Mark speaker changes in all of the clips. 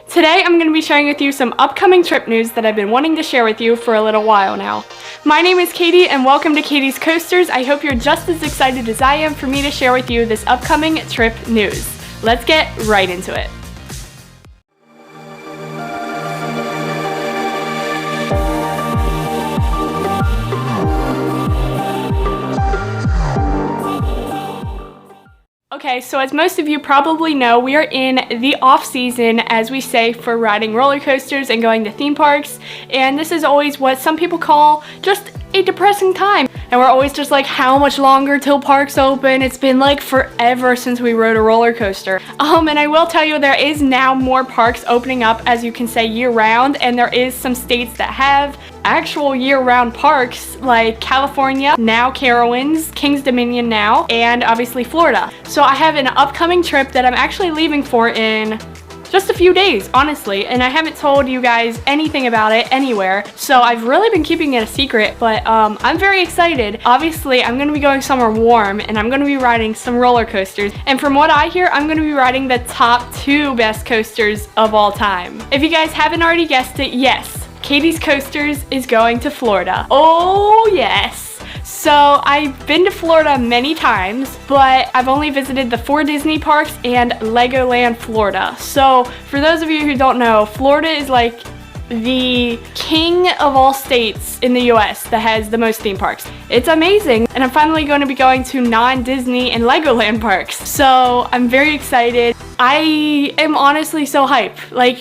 Speaker 1: Today I'm going to be sharing with you some upcoming trip news that I've been wanting to share with you for a little while now. My name is Katie and welcome to Katie's Coasters. I hope you're just as excited as I am for me to share with you this upcoming trip news. Let's get right into it. Okay, so as most of you probably know, we are in the off season, as we say, for riding roller coasters and going to theme parks, and this is always what some people call just a depressing time. And we're always just like, how much longer till parks open? It's been like forever since we rode a roller coaster. And I will tell you, there is now more parks opening up, as you can say, year-round, and there is some states that have actual year-round parks, like California, now Carowinds, Kings Dominion now, and obviously Florida. So I have an upcoming trip that I'm actually leaving for in just a few days, honestly, and I haven't told you guys anything about it anywhere, so I've really been keeping it a secret, but I'm very excited. Obviously, I'm going to be going somewhere warm, and I'm going to be riding some roller coasters, and from what I hear, I'm going to be riding the top 2 best coasters of all time. If you guys haven't already guessed it, yes, Katie's Coasters is going to Florida. Oh yes! So I've been to Florida many times, but I've only visited the 4 Disney parks and Legoland Florida. So for those of you who don't know, Florida is like the king of all states in the US that has the most theme parks. It's amazing, and I'm finally going to be going to non-Disney and Legoland parks. So I'm very excited. I am honestly so hyped. Like,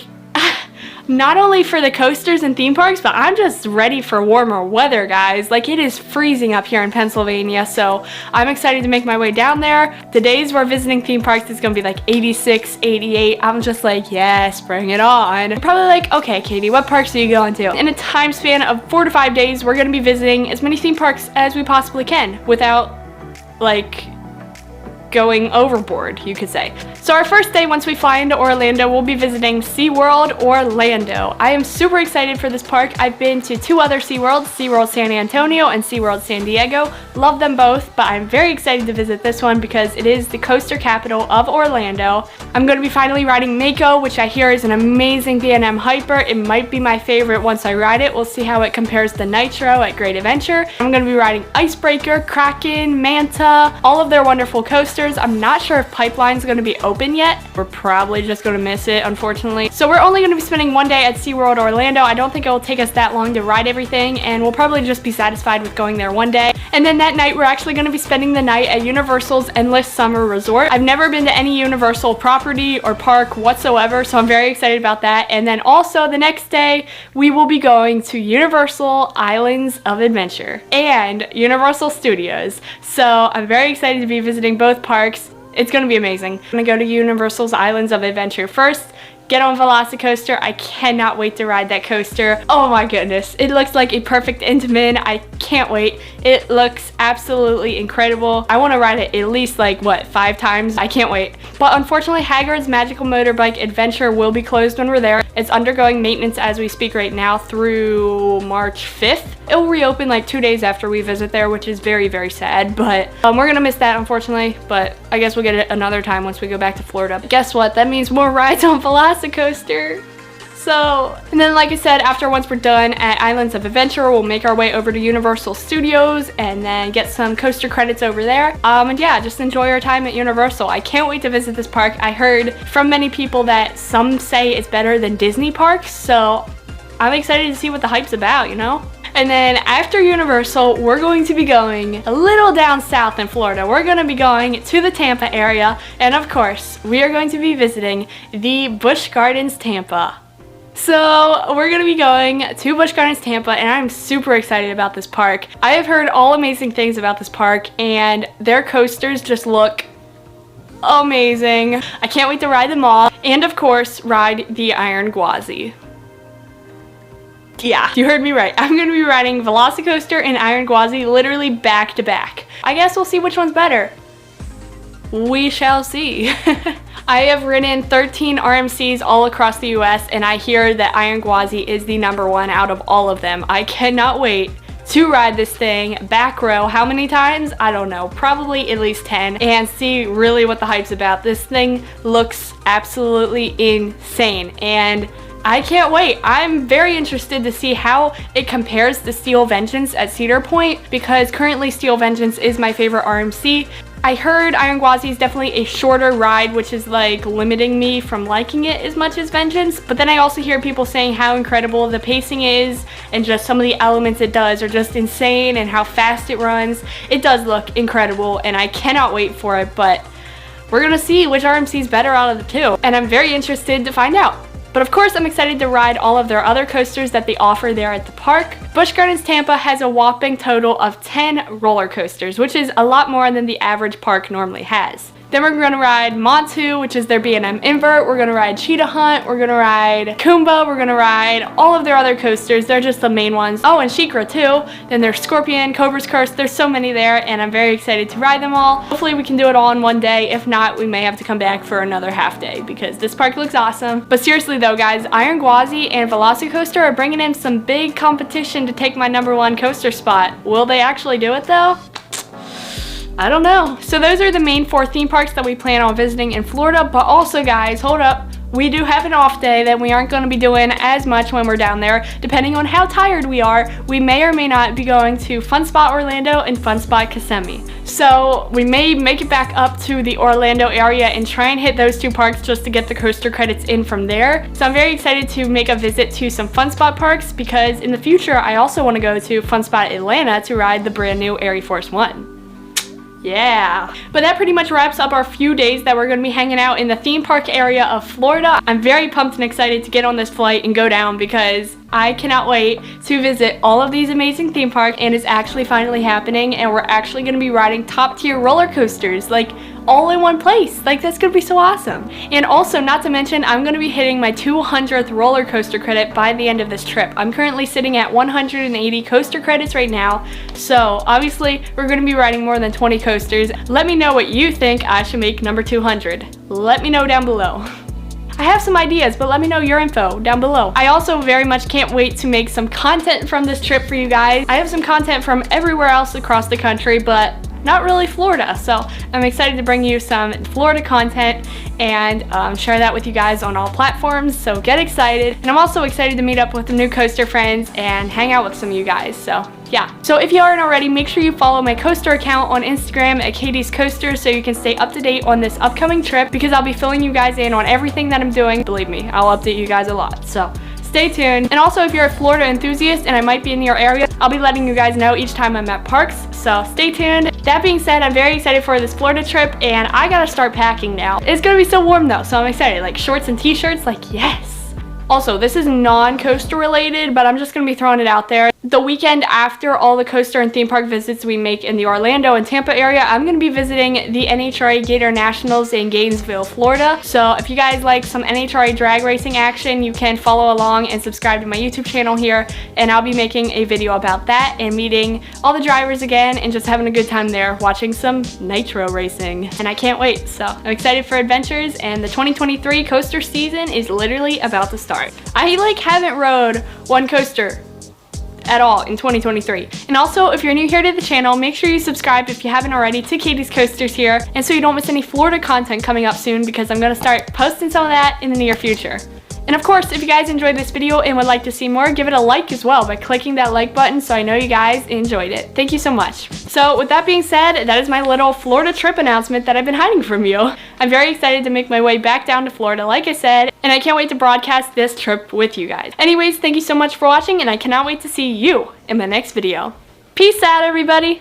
Speaker 1: not only for the coasters and theme parks, but I'm just ready for warmer weather, guys. Like, it is freezing up here in Pennsylvania, so I'm excited to make my way down there. The days we're visiting theme parks is gonna be like 86, 88. I'm just like, yes, bring it on. I'm probably like, okay, Katie, what parks are you going to? In a time span of 4 to 5 days, we're gonna be visiting as many theme parks as we possibly can without, like, going overboard, you could say. So our first day, once we fly into Orlando, we'll be visiting SeaWorld Orlando. I am super excited for this park. I've been to 2 other SeaWorlds, SeaWorld San Antonio and SeaWorld San Diego. Love them both, but I'm very excited to visit this one because it is the coaster capital of Orlando. I'm going to be finally riding Mako, which I hear is an amazing B&M Hyper. It might be my favorite once I ride it. We'll see how it compares to Nitro at Great Adventure. I'm going to be riding Icebreaker, Kraken, Manta, all of their wonderful coasters. I'm not sure if Pipeline's going to be open yet. We're probably just going to miss it, unfortunately. So we're only going to be spending 1 day at SeaWorld Orlando. I don't think it will take us that long to ride everything, and we'll probably just be satisfied with going there 1 day. And then that night, we're actually going to be spending the night at Universal's Endless Summer Resort. I've never been to any Universal property or park whatsoever, so I'm very excited about that. And then also the next day, we will be going to Universal Islands of Adventure and Universal Studios. So I'm very excited to be visiting both parks. It's going to be amazing. I'm going to go to Universal's Islands of Adventure first, get on Velocicoaster. I cannot wait to ride that coaster. Oh my goodness. It looks like a perfect Intamin. I can't wait. It looks absolutely incredible. I want to ride it at least like, what, 5 times? I can't wait. But unfortunately, Haggard's Magical Motorbike Adventure will be closed when we're there. It's undergoing maintenance as we speak right now through March 5th. It will reopen like 2 days after we visit there, which is very, very sad. But we're going to miss that, unfortunately. But I guess we'll get it another time once we go back to Florida. But guess what? That means more rides on Velocicoaster. So, and then like I said, once we're done at Islands of Adventure, we'll make our way over to Universal Studios and then get some coaster credits over there. And yeah, just enjoy our time at Universal. I can't wait to visit this park. I heard from many people that some say it's better than Disney parks, so I'm excited to see what the hype's about, you know? And then after Universal, we're going to be going a little down south in Florida. We're going to be going to the Tampa area, and of course, we are going to be visiting the Busch Gardens Tampa. So we're going to be going to Busch Gardens Tampa, and I'm super excited about this park. I have heard all amazing things about this park, and their coasters just look amazing. I can't wait to ride them all, and of course, ride the Iron Gwazi. Yeah, you heard me right. I'm going to be riding Velocicoaster and Iron Gwazi literally back to back. I guess we'll see which one's better. We shall see. I have ridden 13 RMCs all across the US, and I hear that Iron Gwazi is the #1 out of all of them. I cannot wait to ride this thing back row. How many times? I don't know, probably at least 10, and see really what the hype's about. This thing looks absolutely insane, and I can't wait. I'm very interested to see how it compares to Steel Vengeance at Cedar Point, because currently Steel Vengeance is my favorite RMC. I heard Iron Gwazi is definitely a shorter ride, which is like limiting me from liking it as much as Vengeance, but then I also hear people saying how incredible the pacing is and just some of the elements it does are just insane, and how fast it runs. It does look incredible, and I cannot wait for it, but we're gonna see which RMC is better out of the two, and I'm very interested to find out. But of course, I'm excited to ride all of their other coasters that they offer there at the park. Busch Gardens Tampa has a whopping total of 10 roller coasters, which is a lot more than the average park normally has. Then we're going to ride Montu, which is their B&M invert. We're going to ride Cheetah Hunt. We're going to ride Kumba. We're going to ride all of their other coasters. They're just the main ones. Oh, and Shikra too. Then there's Scorpion, Cobra's Curse. There's so many there, and I'm very excited to ride them all. Hopefully we can do it all in one day. If not, we may have to come back for another half day because this park looks awesome. But seriously though, guys, Iron Gwazi and Velocicoaster are bringing in some big competition to take my #1 coaster spot. Will they actually do it though? I don't know. So those are the main 4 theme parks that we plan on visiting in Florida, but also guys, hold up. We do have an off day that we aren't going to be doing as much when we're down there. Depending on how tired we are, we may or may not be going to Fun Spot Orlando and Fun Spot Kissimmee. So we may make it back up to the Orlando area and try and hit those 2 parks just to get the coaster credits in from there. So I'm very excited to make a visit to some Fun Spot parks, because in the future I also want to go to Fun Spot Atlanta to ride the brand new Air Force One. Yeah. But that pretty much wraps up our few days that we're going to be hanging out in the theme park area of Florida. I'm very pumped and excited to get on this flight and go down, because I cannot wait to visit all of these amazing theme parks, and it's actually finally happening, and we're actually going to be riding top tier roller coasters, like all in one place. Like, that's going to be so awesome. And also, not to mention, I'm going to be hitting my 200th roller coaster credit by the end of this trip. I'm currently sitting at 180 coaster credits right now, so obviously we're going to be riding more than 20 coasters. Let me know what you think I should make number 200. Let me know down below. I have some ideas, but let me know your info down below. I also very much can't wait to make some content from this trip for you guys. I have some content from everywhere else across the country, but not really Florida, so I'm excited to bring you some Florida content and share that with you guys on all platforms, so get excited. And I'm also excited to meet up with the new coaster friends and hang out with some of you guys, so yeah. So if you aren't already, make sure you follow my coaster account on Instagram at Katie's Coaster so you can stay up to date on this upcoming trip, because I'll be filling you guys in on everything that I'm doing. Believe me, I'll update you guys a lot, so stay tuned. And also, if you're a Florida enthusiast and I might be in your area, I'll be letting you guys know each time I'm at parks, so stay tuned. That being said, I'm very excited for this Florida trip, and I gotta start packing now. It's gonna be so warm though, so I'm excited. Like shorts and t-shirts, like yes. Also, this is non-coaster related, but I'm just going to be throwing it out there. The weekend after all the coaster and theme park visits we make in the Orlando and Tampa area, I'm going to be visiting the NHRA Gator Nationals in Gainesville, Florida. So if you guys like some NHRA drag racing action, you can follow along and subscribe to my YouTube channel here, and I'll be making a video about that and meeting all the drivers again and just having a good time there watching some nitro racing. And I can't wait, so I'm excited for adventures, and the 2023 coaster season is literally about to start. I haven't rode one coaster at all in 2023. And also, if you're new here to the channel, make sure you subscribe if you haven't already to Katie's Coasters here, and so you don't miss any Florida content coming up soon, because I'm going to start posting some of that in the near future. And of course, if you guys enjoyed this video and would like to see more, give it a like as well by clicking that like button so I know you guys enjoyed it. Thank you so much. So with that being said, that is my little Florida trip announcement that I've been hiding from you. I'm very excited to make my way back down to Florida, like I said, and I can't wait to broadcast this trip with you guys. Anyways, thank you so much for watching, and I cannot wait to see you in my next video. Peace out, everybody.